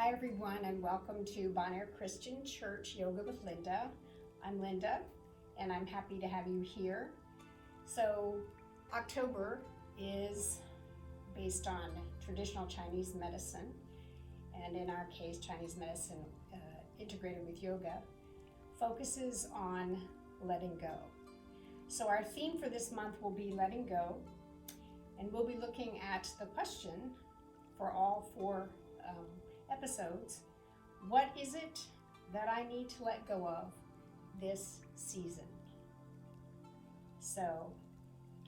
Hi everyone, and welcome to Bon Air Christian Church Yoga with Linda. I'm Linda and I'm happy to have you here. So October is based on traditional Chinese medicine, and in our case Chinese medicine integrated with yoga focuses on letting go. So our theme for this month will be letting go, and we'll be looking at the question for all four episodes: what is it that I need to let go of this season? So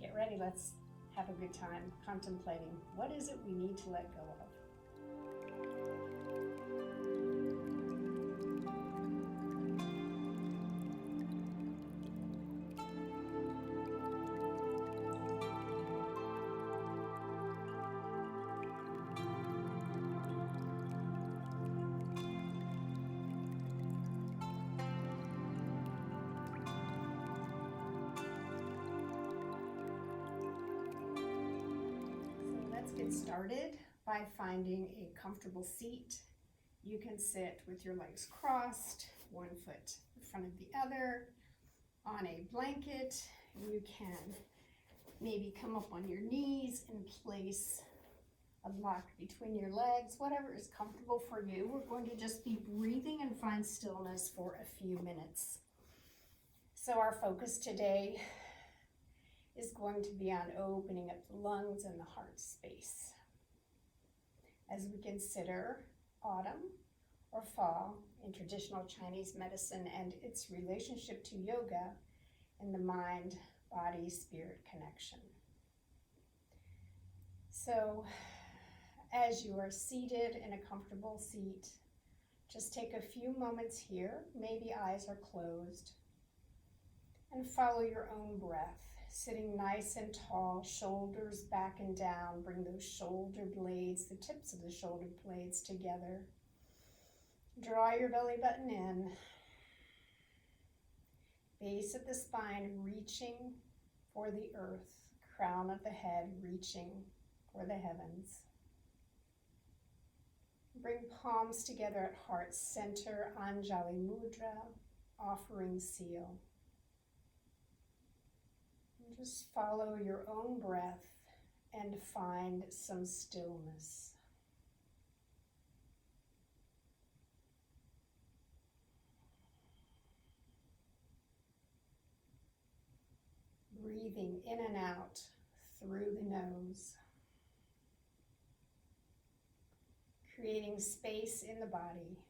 get ready, let's have a good time contemplating what is it we need to let go of. Get started by finding a comfortable seat. You can sit with your legs crossed, one foot in front of the other, on a blanket. You can maybe come up on your knees and place a block between your legs, whatever is comfortable for you. We're going to just be breathing and find stillness for a few minutes. So our focus today is going to be on opening up the lungs and the heart space as we consider autumn or fall in traditional Chinese medicine and its relationship to yoga and the mind-body-spirit connection. So as you are seated in a comfortable seat, just take a few moments here, maybe eyes are closed, and follow your own breath. Sitting nice and tall, shoulders back and down. Bring those shoulder blades, the tips of the shoulder blades together. Draw your belly button in. Base of the spine reaching for the earth. Crown of the head reaching for the heavens. Bring palms together at heart center, Anjali Mudra, offering seal. Just follow your own breath and find some stillness. Breathing in and out through the nose. Creating space in the body.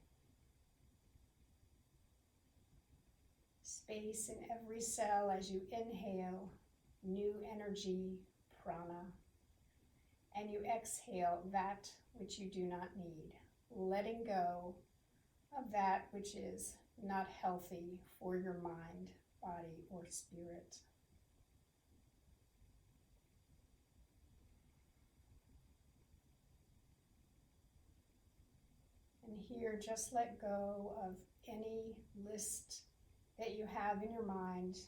Space in every cell as you inhale new energy, prana, and you exhale that which you do not need, letting go of that which is not healthy for your mind, body, or spirit. And here, just let go of any list that you have in your mind.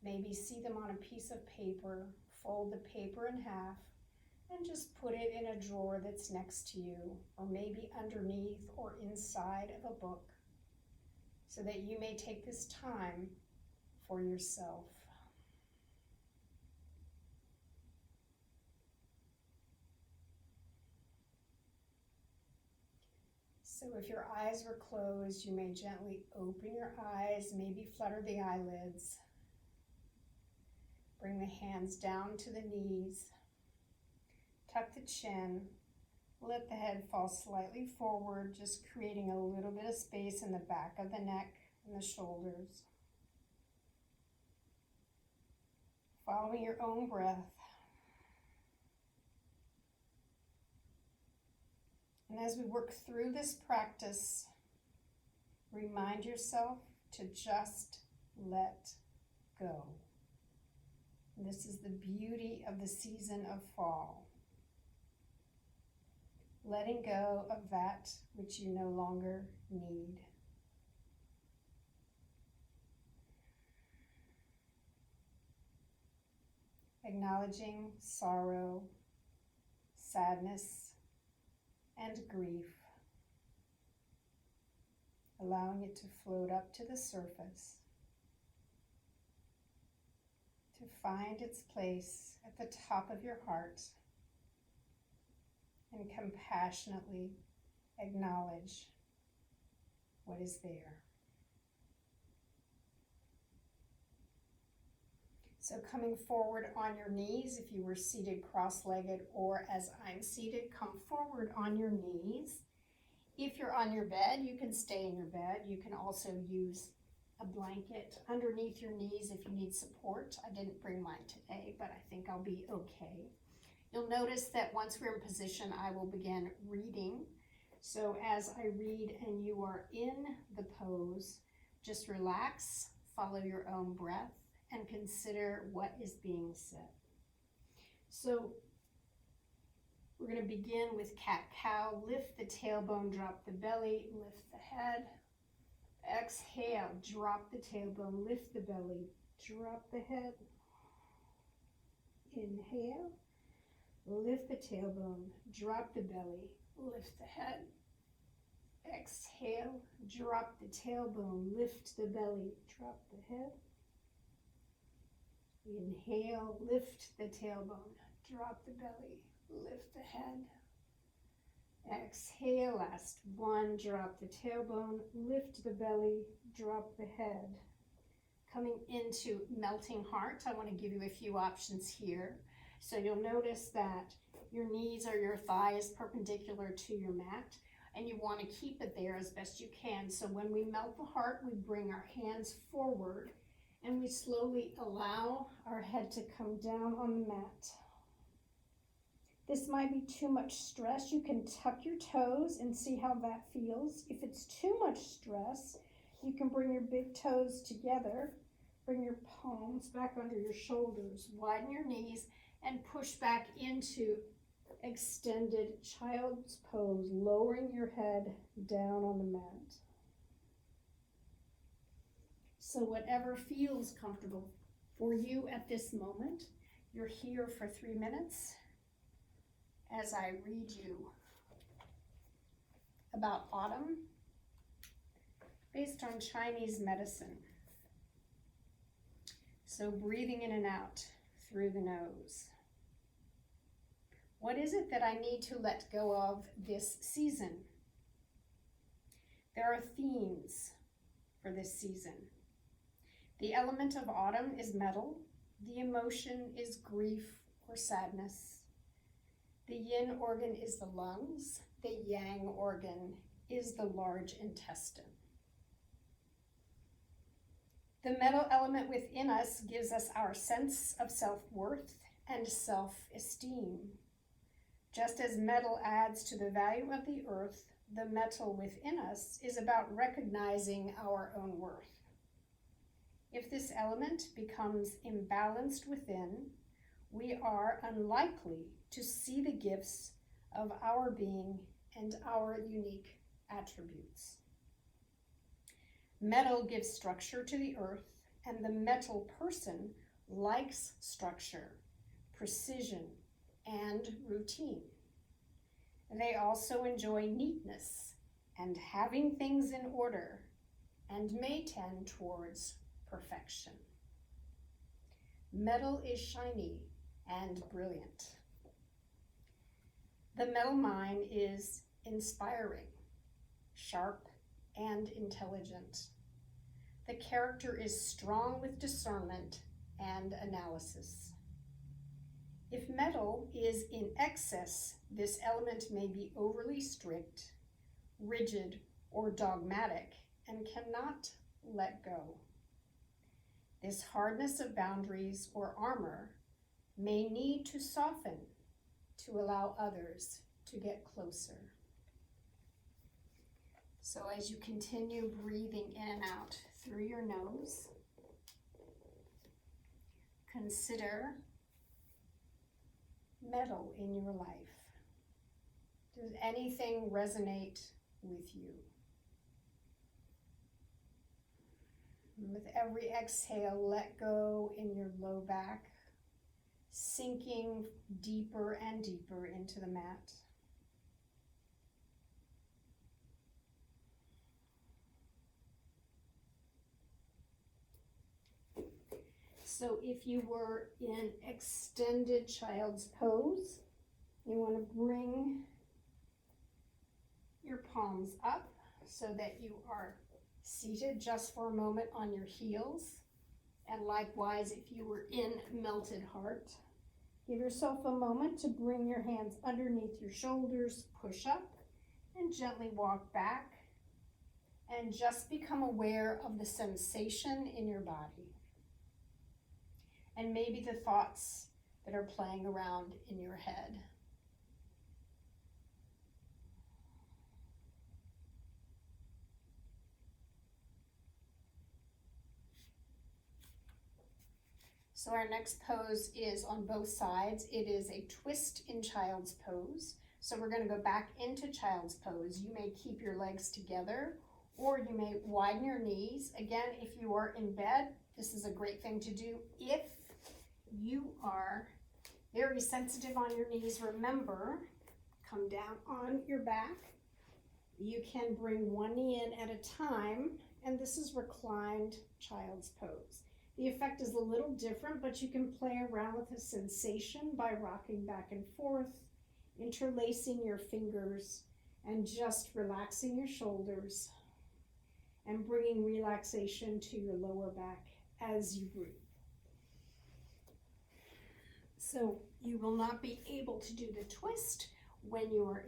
Maybe see them on a piece of paper, fold the paper in half, and just put it in a drawer that's next to you, or maybe underneath or inside of a book, so that you may take this time for yourself. So if your eyes were closed, you may gently open your eyes, maybe flutter the eyelids. Bring the hands down to the knees, tuck the chin, let the head fall slightly forward, just creating a little bit of space in the back of the neck and the shoulders. Following your own breath. And as we work through this practice, remind yourself to just let go. This is the beauty of the season of fall. Letting go of that which you no longer need. Acknowledging sorrow, sadness, and grief. allowing it to float up to the surface, to find its place at the top of your heart, and compassionately acknowledge what is there. So coming forward on your knees, if you were seated cross-legged, or as I'm seated, come forward on your knees. If you're on your bed, you can stay in your bed. You can also use a blanket underneath your knees if you need support. I didn't bring mine today, but I think I'll be okay. You'll notice that once we're in position, I will begin reading. So as I read and you are in the pose, just relax, follow your own breath, and consider what is being said. So we're going to begin with cat-cow. Lift the tailbone, drop the belly, lift the head. Exhale, drop the tailbone, lift the belly, drop the head. Inhale, lift the tailbone, drop the belly, lift the head. Exhale, drop the tailbone, lift the belly, drop the head. Inhale, lift the tailbone, drop the belly, lift the head. Exhale, last one, drop the tailbone, lift the belly, drop the head. Coming into melting heart, I want to give you a few options here. So you'll notice that your knees or your thigh is perpendicular to your mat, and you want to keep it there as best you can. So when we melt the heart, we bring our hands forward, and we slowly allow our head to come down on the mat. This might be too much stress. You can tuck your toes and see how that feels. If it's too much stress, you can bring your big toes together, bring your palms back under your shoulders, widen your knees, and push back into extended child's pose, lowering your head down on the mat. So whatever feels comfortable for you at this moment, you're here for 3 minutes as I read you about autumn based on Chinese medicine. So breathing in and out through the nose. What is it that I need to let go of this season? There are themes for this season. The element of autumn is metal. The emotion is grief or sadness. The yin organ is the lungs. The yang organ is the large intestine. The metal element within us gives us our sense of self-worth and self-esteem. Just as metal adds to the value of the earth, the metal within us is about recognizing our own worth. If this element becomes imbalanced within, we are unlikely to see the gifts of our being and our unique attributes. Metal gives structure to the earth, and the metal person likes structure, precision, and routine. They also enjoy neatness and having things in order, and may tend towards perfection. Metal is shiny and brilliant. The metal mind is inspiring, sharp, and intelligent. The character is strong with discernment and analysis. If metal is in excess, this element may be overly strict, rigid, or dogmatic, and cannot let go. This hardness of boundaries or armor may need to soften to allow others to get closer. So as you continue breathing in and out through your nose, consider metal in your life. Does anything resonate with you? With every exhale, let go in your low back, sinking deeper and deeper into the mat. So if you were in extended child's pose, you want to bring your palms up so that you are seated just for a moment on your heels. And likewise, if you were in melted heart, give yourself a moment to bring your hands underneath your shoulders, push up, and gently walk back. And just become aware of the sensation in your body. And maybe the thoughts that are playing around in your head. So our next pose is on both sides. It is a twist in child's pose. So we're going to go back into child's pose. You may keep your legs together, or you may widen your knees. Again, if you are in bed, this is a great thing to do. If you are very sensitive on your knees, remember, come down on your back. You can bring one knee in at a time, and this is reclined child's pose. The effect is a little different, but you can play around with the sensation by rocking back and forth, interlacing your fingers, and just relaxing your shoulders, and bringing relaxation to your lower back as you breathe. So you will not be able to do the twist when you are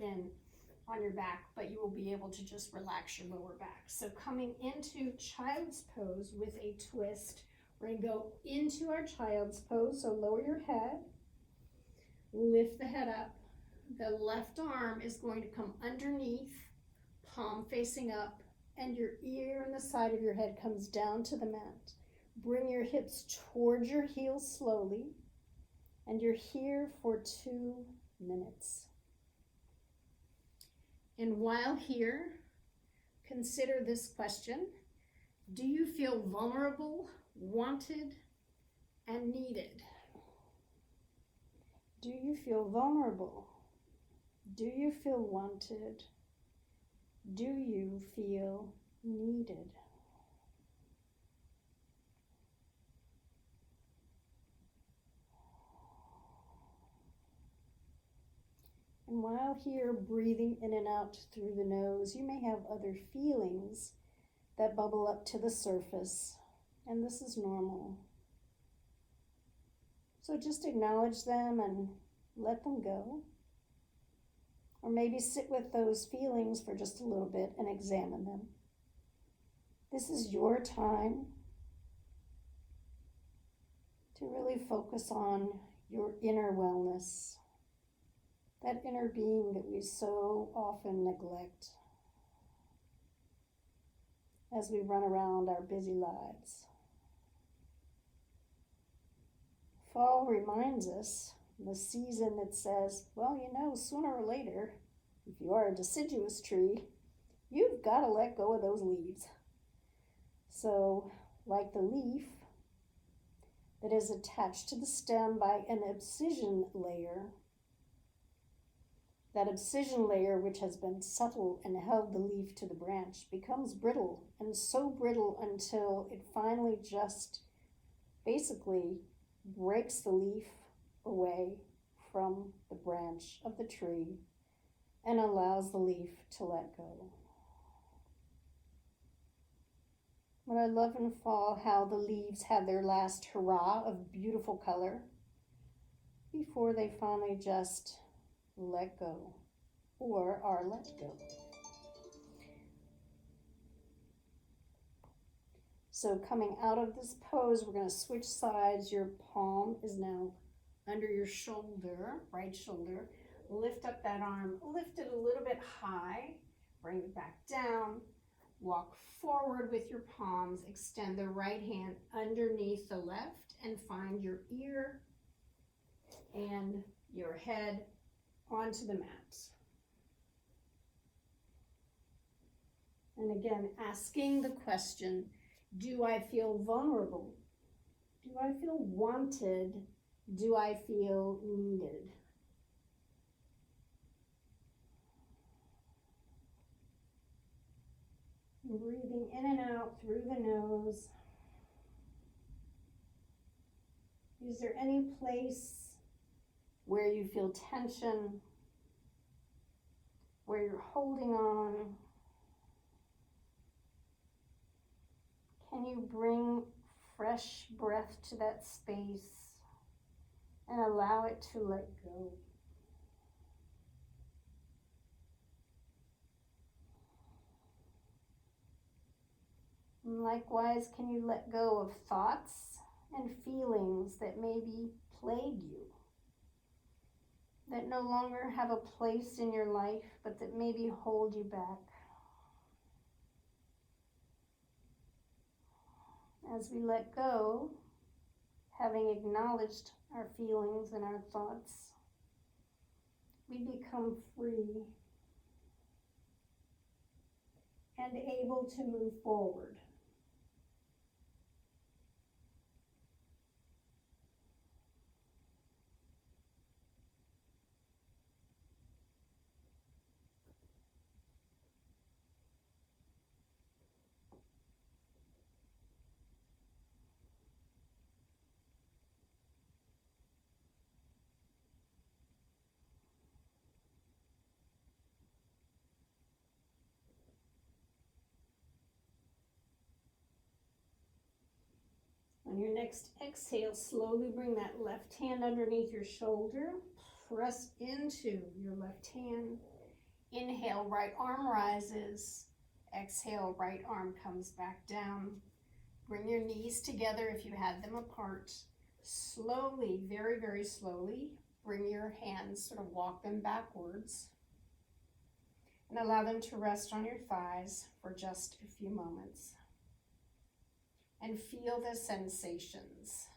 on your back, but you will be able to just relax your lower back. So coming into child's pose with a twist, we're going to go into our child's pose. So lower your head, lift the head up. The left arm is going to come underneath, palm facing up, and your ear and the side of your head comes down to the mat. Bring your hips towards your heels slowly, and you're here for 2 minutes. And while here, consider this question. Do you feel vulnerable, wanted, and needed? Do you feel vulnerable? Do you feel wanted? Do you feel needed? And while here, breathing in and out through the nose, you may have other feelings that bubble up to the surface, and this is normal. So just acknowledge them and let them go. Or maybe sit with those feelings for just a little bit and examine them. This is your time to really focus on your inner wellness, that inner being that we so often neglect as we run around our busy lives. Fall reminds us, the season that says, well, you know, sooner or later, if you are a deciduous tree, you've got to let go of those leaves. So, like the leaf that is attached to the stem by an abscission layer, that abscission layer, which has been subtle and held the leaf to the branch, becomes brittle, and so brittle until it finally just basically breaks the leaf away from the branch of the tree and allows the leaf to let go. But I love in fall how the leaves have their last hurrah of beautiful color before they finally just let go or are let go. So coming out of this pose, we're going to switch sides. Your palm is now under your shoulder, right shoulder. Lift up that arm, lift it a little bit high, bring it back down, walk forward with your palms, extend the right hand underneath the left and find your ear and your head onto the mat. And again, asking the question, do I feel vulnerable? Do I feel wanted? Do I feel needed? Breathing in and out through the nose. Is there any place where you feel tension, where you're holding on? Can you bring fresh breath to that space and allow it to let go? And likewise, can you let go of thoughts and feelings that maybe plague you, that no longer have a place in your life, but that maybe hold you back? As we let go, having acknowledged our feelings and our thoughts, we become free and able to move forward. On your next exhale, slowly bring that left hand underneath your shoulder. Press into your left hand. Inhale, right arm rises. Exhale, right arm comes back down. Bring your knees together if you had them apart. Slowly, very, very slowly, bring your hands, sort of walk them backwards. And allow them to rest on your thighs for just a few moments. And feel the sensations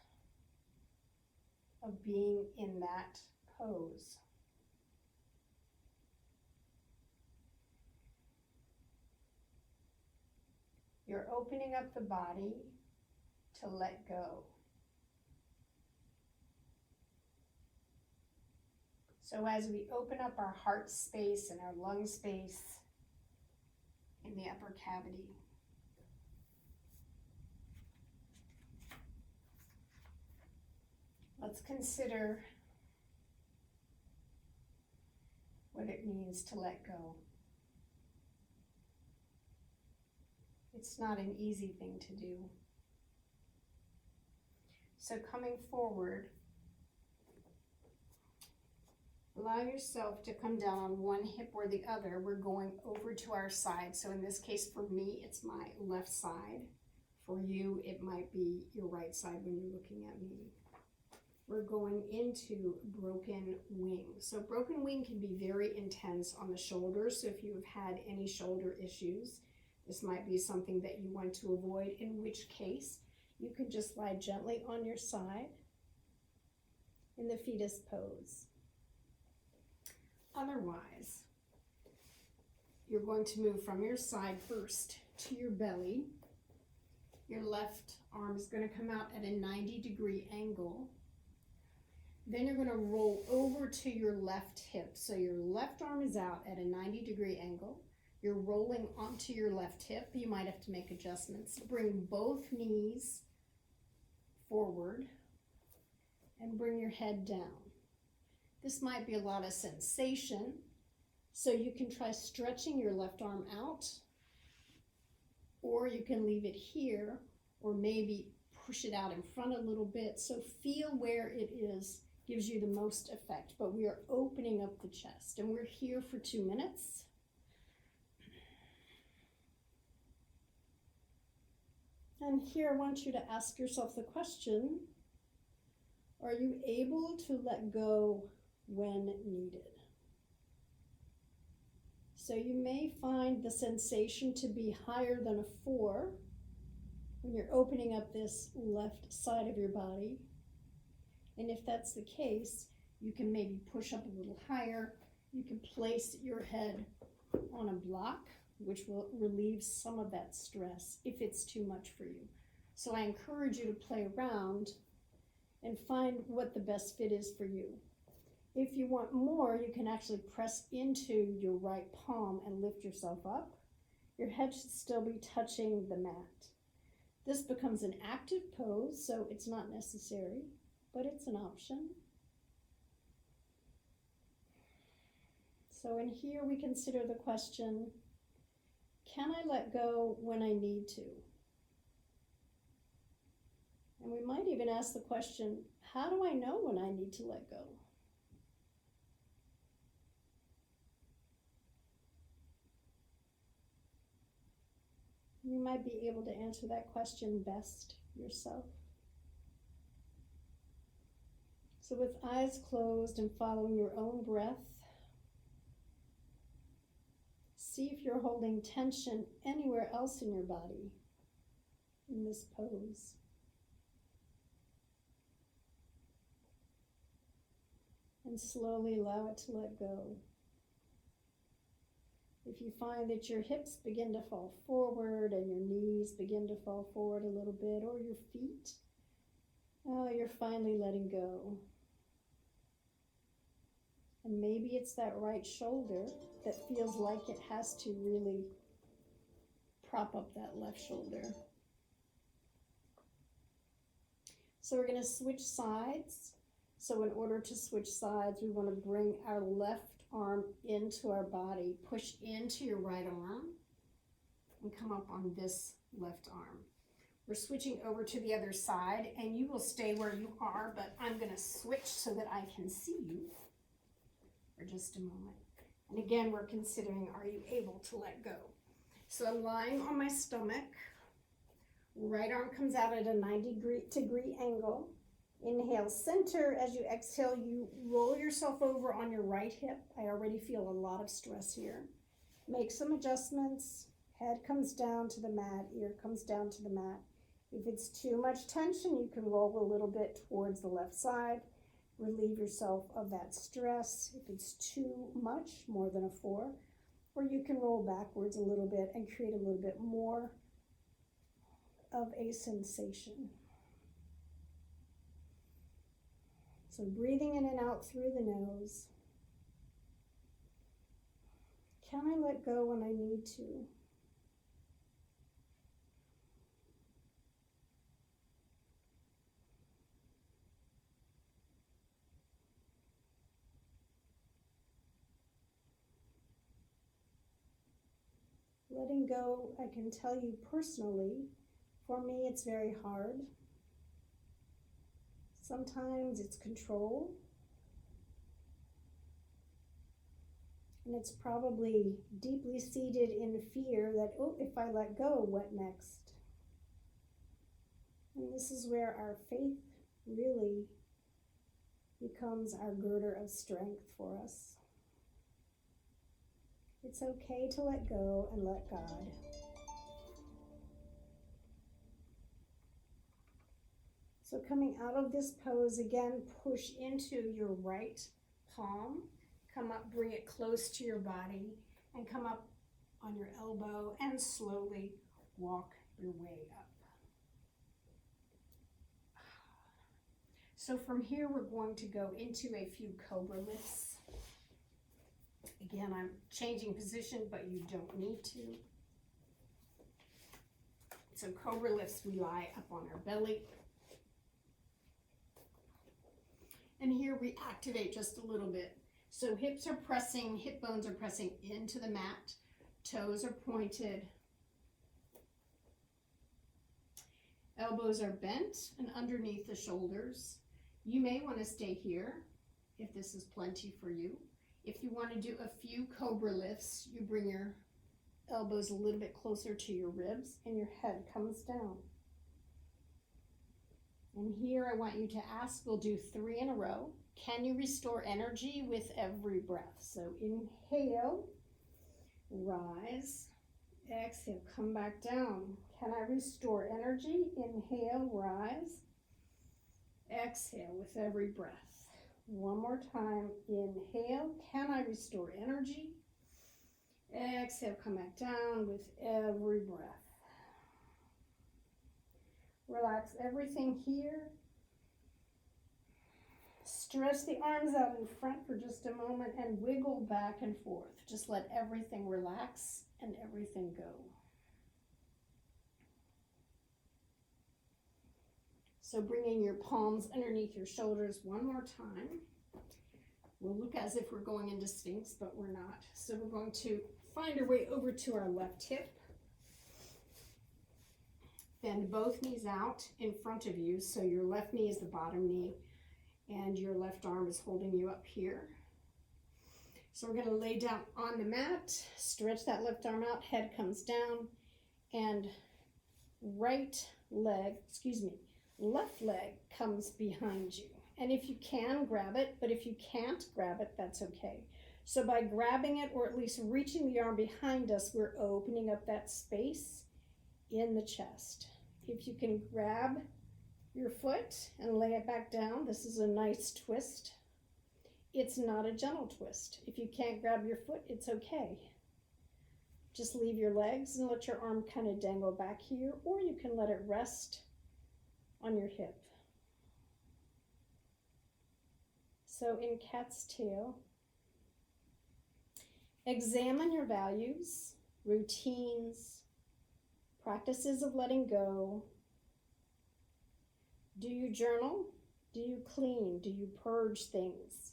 of being in that pose. You're opening up the body to let go. So as we open up our heart space and our lung space in the upper cavity, let's consider what it means to let go. It's not an easy thing to do. So coming forward, allow yourself to come down on one hip or the other. We're going over to our side. So in this case, for me, it's my left side. For you, it might be your right side when you're looking at me. We're going into broken wing. So broken wing can be very intense on the shoulders. So if you have had any shoulder issues, this might be something that you want to avoid, in which case you can just lie gently on your side in the fetus pose. Otherwise, you're going to move from your side first to your belly. Your left arm is going to come out at a 90-degree angle. Then you're going to roll over to your left hip. So your left arm is out at a 90-degree angle. You're rolling onto your left hip. You might have to make adjustments. Bring both knees forward and bring your head down. This might be a lot of sensation, so you can try stretching your left arm out, or you can leave it here, or maybe push it out in front a little bit. So feel where it is, gives you the most effect. But we are opening up the chest, and we're here for 2 minutes. And here I want you to ask yourself the question, are you able to let go when needed? So you may find the sensation to be higher than a 4 when you're opening up this left side of your body. And if that's the case, you can maybe push up a little higher. You can place your head on a block, which will relieve some of that stress if it's too much for you. So I encourage you to play around and find what the best fit is for you. If you want more, you can actually press into your right palm and lift yourself up. Your head should still be touching the mat. This becomes an active pose, so it's not necessary, but it's an option. So in here we consider the question, can I let go when I need to? And we might even ask the question, how do I know when I need to let go? You might be able to answer that question best yourself. So with eyes closed and following your own breath, see if you're holding tension anywhere else in your body in this pose. And slowly allow it to let go. If you find that your hips begin to fall forward and your knees begin to fall forward a little bit, or your feet, you're finally letting go. And maybe it's that right shoulder that feels like it has to really prop up that left shoulder. So we're going to switch sides. So in order to switch sides, we want to bring our left arm into our body, push into your right arm, and come up on this left arm. We're switching over to the other side, and you will stay where you are, but I'm going to switch so that I can see you for just a moment. And again, we're considering, are you able to let go? So I'm lying on my stomach. Right arm comes out at a 90-degree angle. Inhale, center. As you exhale, you roll yourself over on your right hip. I already feel a lot of stress here. Make some adjustments. Head comes down to the mat, ear comes down to the mat. If it's too much tension, you can roll a little bit towards the left side. Relieve yourself of that stress. If it's too much, more than a 4, or you can roll backwards a little bit and create a little bit more of a sensation. So breathing in and out through the nose. Can I let go when I need to? Letting go, I can tell you personally, for me it's very hard. Sometimes it's control. And it's probably deeply seated in fear that, oh, if I let go, what next? And this is where our faith really becomes our girder of strength for us. It's okay to let go and let God. So coming out of this pose, again, push into your right palm. Come up, bring it close to your body, and come up on your elbow and slowly walk your way up. So from here, we're going to go into a few Cobra Lifts. Again, I'm changing position, but you don't need to. So Cobra Lifts, we lie up on our belly. And here we activate just a little bit. So hips are pressing, hip bones are pressing into the mat. Toes are pointed. Elbows are bent and underneath the shoulders. You may want to stay here if this is plenty for you. If you want to do a few Cobra Lifts, you bring your elbows a little bit closer to your ribs and your head comes down. And here I want you to ask, we'll do 3 in a row. Can you restore energy with every breath? So inhale, rise, exhale, come back down. Can I restore energy? Inhale, rise, exhale with every breath. One more time, inhale, can I restore energy? Exhale, come back down with every breath. Relax everything here. Stretch the arms out in front for just a moment and wiggle back and forth. Just let everything relax and everything go. So bringing your palms underneath your shoulders one more time. We'll look as if we're going into Sphinx, but we're not. So we're going to find our way over to our left hip. Bend both knees out in front of you, so your left knee is the bottom knee, and your left arm is holding you up here. So we're going to lay down on the mat, stretch that left arm out, head comes down, and left leg comes behind you. And if you can, grab it, but if you can't grab it, that's okay. So by grabbing it, or at least reaching the arm behind us, we're opening up that space in the chest. If you can grab your foot and lay it back down, this is a nice twist. It's not a gentle twist. If you can't grab your foot, it's okay. Just leave your legs and let your arm kind of dangle back here, or you can let it rest on your hip. So in cat's tail, examine your values, routines, practices of letting go. Do you journal? Do you clean? Do you purge things?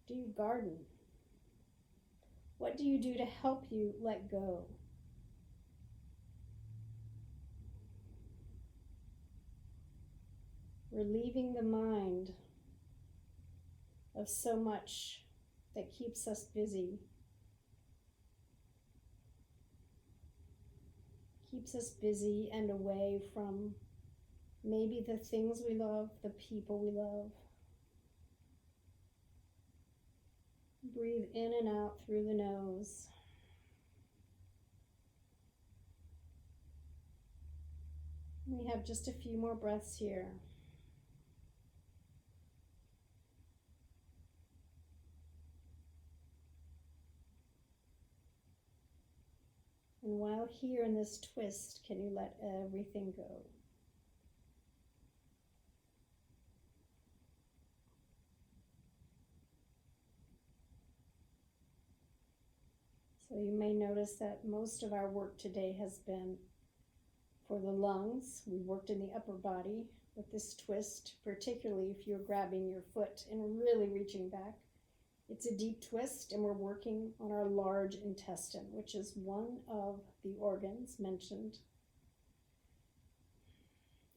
Do you garden? What do you do to help you let go? Relieving the mind of so much that keeps us busy, and away from maybe the things we love, the people we love. Breathe in and out through the nose. We have just a few more breaths here. And while here in this twist, can you let everything go? So you may notice that most of our work today has been for the lungs. We worked in the upper body with this twist, particularly if you're grabbing your foot and really reaching back. It's a deep twist, and we're working on our large intestine, which is one of the organs mentioned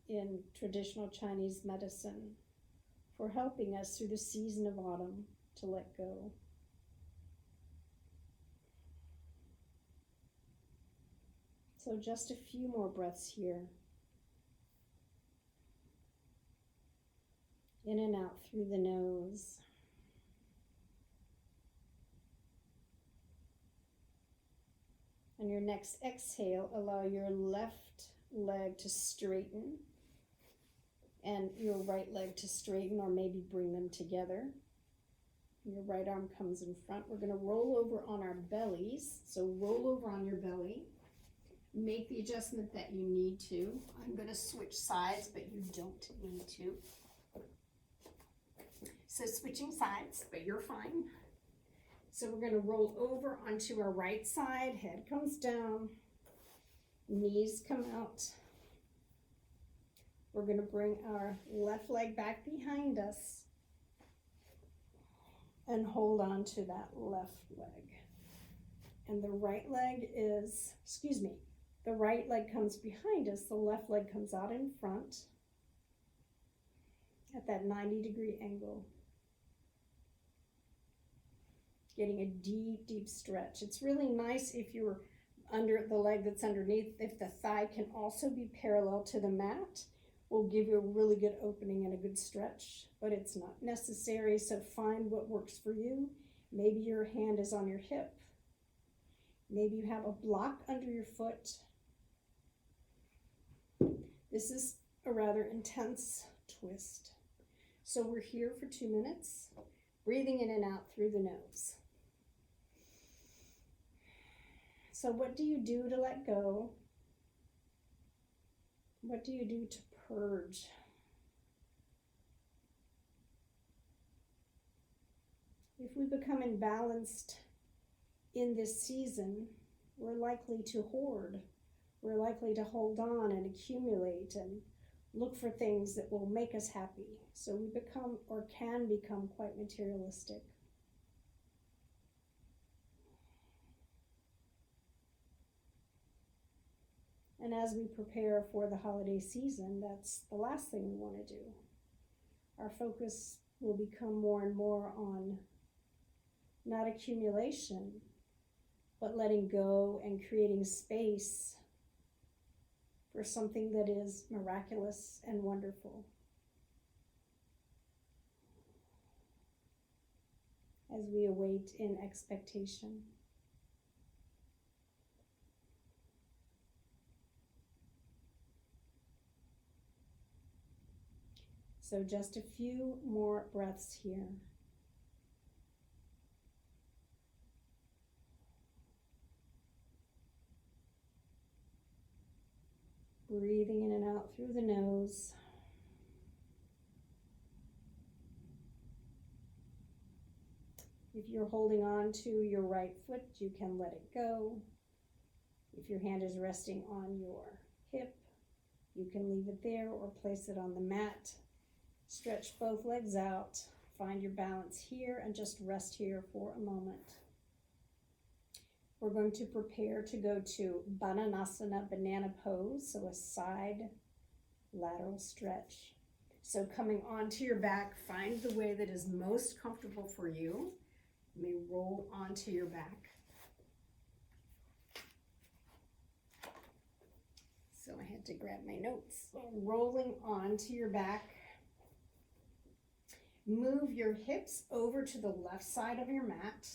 in traditional Chinese medicine for helping us through the season of autumn to let go. So just a few more breaths here. In and out through the nose. On your next exhale, allow your left leg to straighten and your right leg to straighten, or maybe bring them together. Your right arm comes in front. We're going to roll over on our bellies. So roll over on your belly. Make the adjustment that you need to. I'm going to switch sides, but you don't need to. So switching sides, but you're fine. So we're going to roll over onto our right side. Head comes down. Knees come out. We're going to bring our left leg back behind us and hold on to that left leg. And the right leg is, the right leg comes behind us, the left leg comes out in front at that 90-degree angle. Getting a deep, deep stretch. It's really nice if you're under the leg that's underneath, if the thigh can also be parallel to the mat, will give you a really good opening and a good stretch, but it's not necessary, so find what works for you. Maybe your hand is on your hip. Maybe you have a block under your foot. This is a rather intense twist. So we're here for 2 minutes, breathing in and out through the nose. So what do you do to let go? What do you do to purge? If we become imbalanced in this season, we're likely to hoard. We're likely to hold on and accumulate and look for things that will make us happy. So we become or can become quite materialistic. And as we prepare for the holiday season, that's the last thing we want to do. Our focus will become more and more on not accumulation, but letting go and creating space for something that is miraculous and wonderful. As we await in expectation. So just a few more breaths here. Breathing in and out through the nose. If you're holding on to your right foot, you can let it go. If your hand is resting on your hip, you can leave it there or place it on the mat. Stretch both legs out. Find your balance here and just rest here for a moment. We're going to prepare to go to Bananasana, banana pose, so a side lateral stretch. So coming onto your back, find the way that is most comfortable for you. You may roll onto your back. So I had to grab my notes. So rolling onto your back. Move your hips over to the left side of your mat.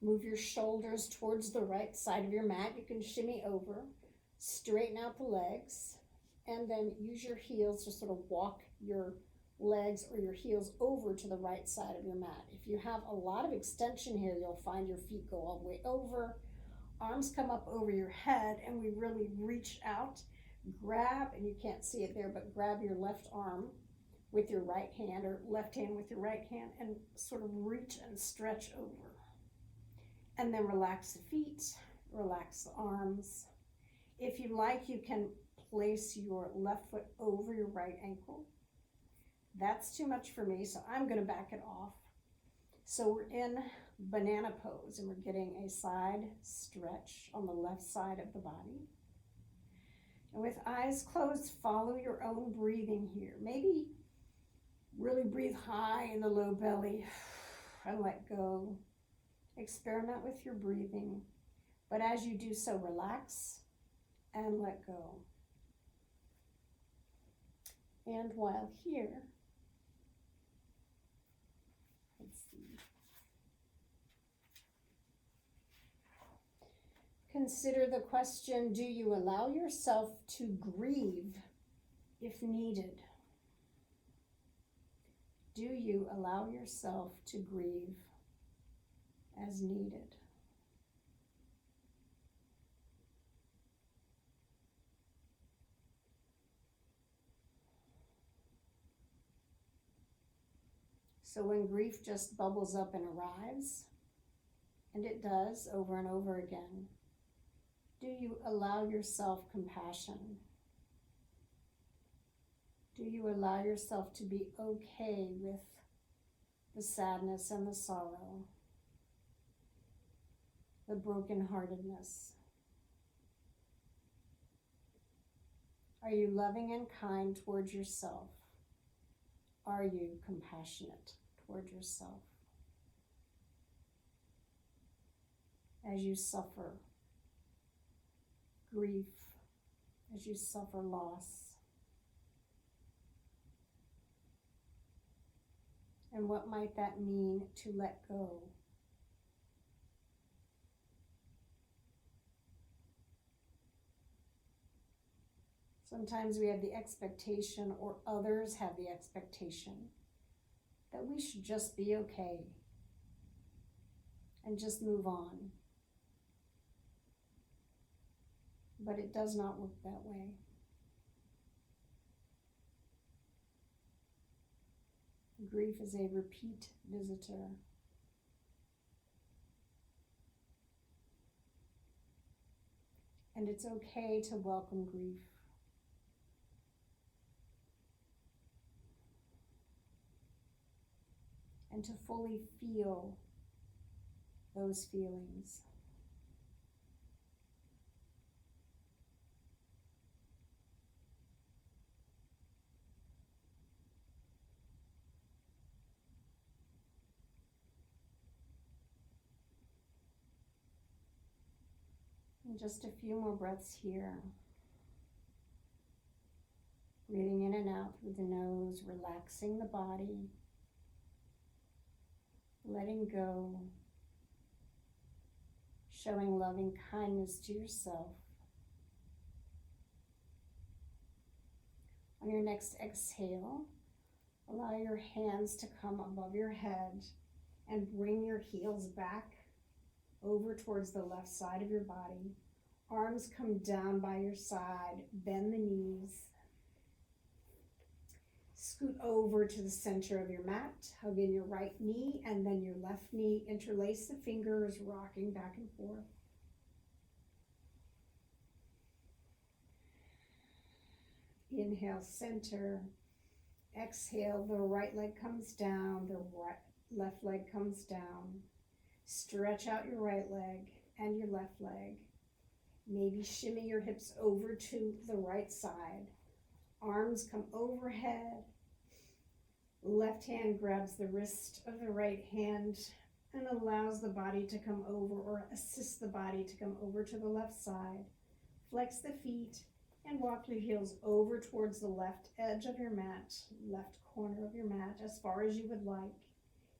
Move your shoulders towards the right side of your mat. You can shimmy over, straighten out the legs, and then use your heels to sort of walk your legs or your heels over to the right side of your mat. If you have a lot of extension here, you'll find your feet go all the way over, arms come up over your head, and we really reach out, grab, and you can't see it there, but grab your left arm with your right hand or left hand with your right hand and sort of reach and stretch over. And then relax the feet, relax the arms. If you like, you can place your left foot over your right ankle. That's too much for me, so I'm going to back it off. So we're in banana pose, and we're getting a side stretch on the left side of the body. And with eyes closed, follow your own breathing here. Maybe really breathe high in the low belly and let go. Experiment with your breathing, but as you do so, relax and let go. And while here, let's see. Consider the question, do you allow yourself to grieve if needed? Do you allow yourself to grieve as needed? So when grief just bubbles up and arrives, and it does over and over again, do you allow yourself compassion? Do you allow yourself to be okay with the sadness and the sorrow, the brokenheartedness? Are you loving and kind towards yourself? Are you compassionate toward yourself as you suffer grief, as you suffer loss? And what might that mean to let go? Sometimes we have the expectation, or others have the expectation, that we should just be okay and just move on. But it does not work that way. Grief is a repeat visitor. And it's okay to welcome grief. and to fully feel those feelings. And just a few more breaths here. Breathing in and out through the nose, relaxing the body, letting go, showing loving kindness to yourself. On your next exhale, allow your hands to come above your head and bring your heels back over towards the left side of your body. Arms come down by your side, bend the knees. Scoot over to the center of your mat, hug in your right knee and then your left knee. Interlace the fingers, rocking back and forth. Inhale, center. Exhale, the right leg comes down, the left leg comes down. Stretch out your right leg and your left leg. Maybe shimmy your hips over to the right side. Arms come overhead. Left hand grabs the wrist of the right hand and allows the body to come over, or assists the body to come over to the left side. Flex the feet and walk your heels over towards the left edge of your mat, left corner of your mat, as far as you would like.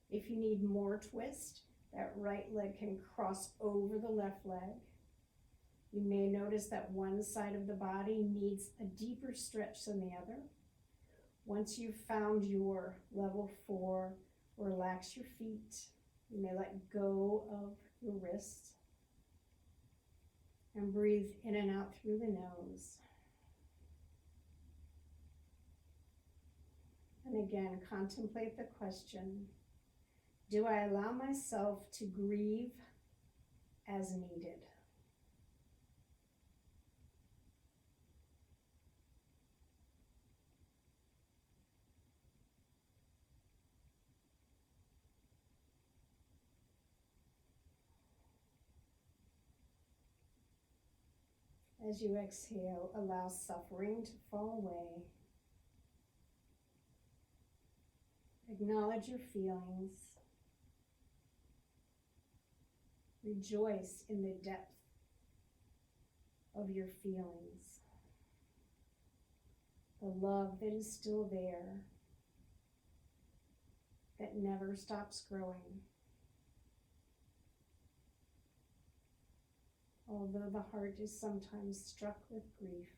If you need more twist, that right leg can cross over the left leg. You may notice that one side of the body needs a deeper stretch than the other. Once you've found your level 4, relax your feet. You may let go of your wrists and breathe in and out through the nose. And again, contemplate the question, do I allow myself to grieve as needed? As you exhale, allow suffering to fall away. Acknowledge your feelings. Rejoice in the depth of your feelings. The love that is still there, that never stops growing. Although the heart is sometimes struck with grief,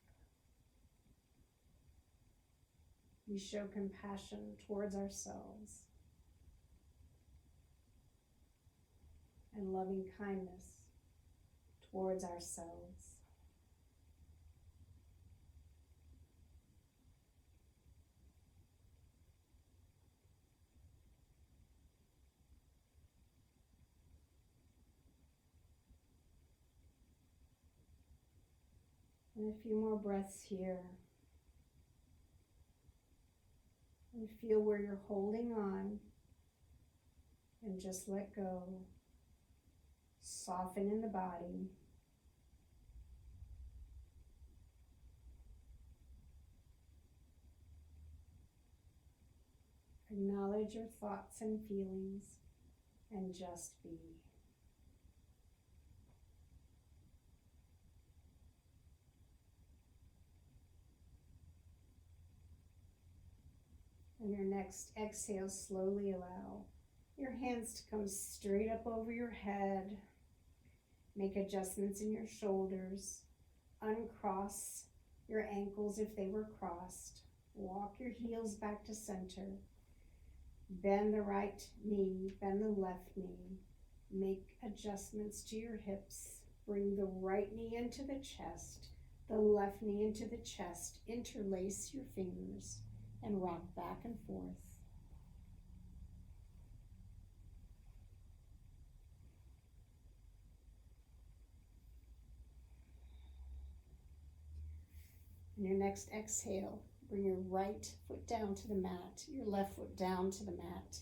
we show compassion towards ourselves and loving kindness towards ourselves. And a few more breaths here. And feel where you're holding on and just let go. Soften in the body. Acknowledge your thoughts and feelings and just be. On your next exhale, slowly allow your hands to come straight up over your head. Make adjustments in your shoulders. Uncross your ankles if they were crossed. Walk your heels back to center. Bend the right knee, bend the left knee. Make adjustments to your hips. Bring the right knee into the chest, the left knee into the chest. Interlace your fingers and rock back and forth. On your next exhale, bring your right foot down to the mat, your left foot down to the mat.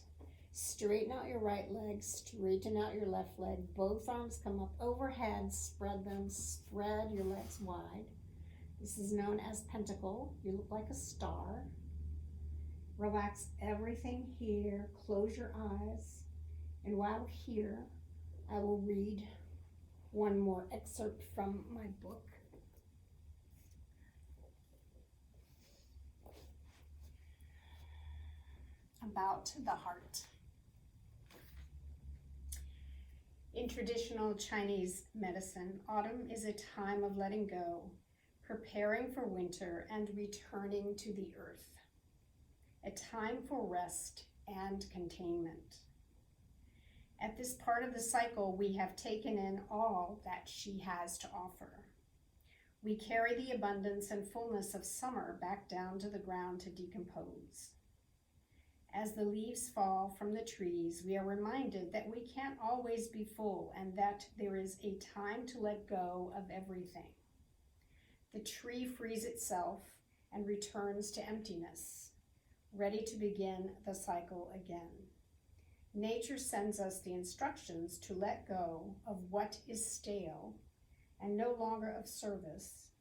Straighten out your right leg, straighten out your left leg. Both arms come up overhead, spread them, spread your legs wide. This is known as pentacle. You look like a star. Relax everything here, close your eyes. And while here, I will read one more excerpt from my book. About the heart. In traditional Chinese medicine, autumn is a time of letting go, preparing for winter, and returning to the earth. A time for rest and containment. At this part of the cycle, we have taken in all that she has to offer. We carry the abundance and fullness of summer back down to the ground to decompose. As the leaves fall from the trees, we are reminded that we can't always be full and that there is a time to let go of everything. The tree frees itself and returns to emptiness, ready to begin the cycle again. Nature sends us the instructions to let go of what is stale and no longer of service,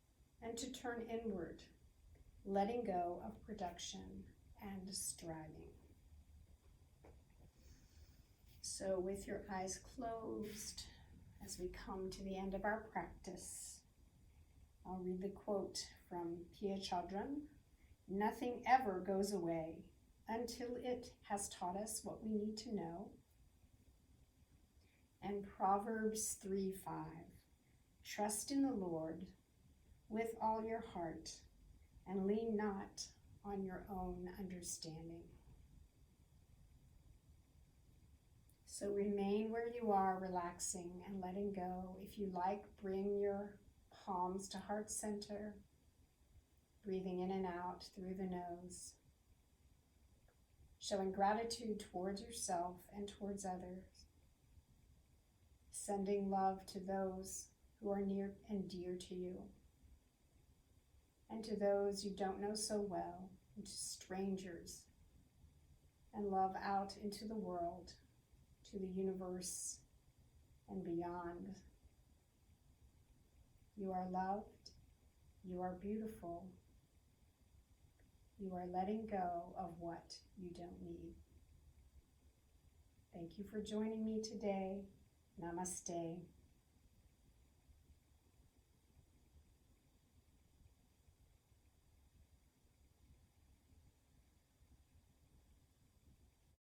and to turn inward, letting go of production and striving. So with your eyes closed, as we come to the end of our practice, I'll read the quote from Pia Chadran. Nothing ever goes away until it has taught us what we need to know. And Proverbs 3:5, trust in the Lord with all your heart and lean not on your own understanding. So remain where you are, relaxing and letting go. If you like, bring your palms to heart center, breathing in and out through the nose, showing gratitude towards yourself and towards others, sending love to those who are near and dear to you, and to those you don't know so well, and to strangers, and love out into the world, to the universe and beyond. You are loved, you are beautiful, you are letting go of what you don't need. Thank you for joining me today. Namaste.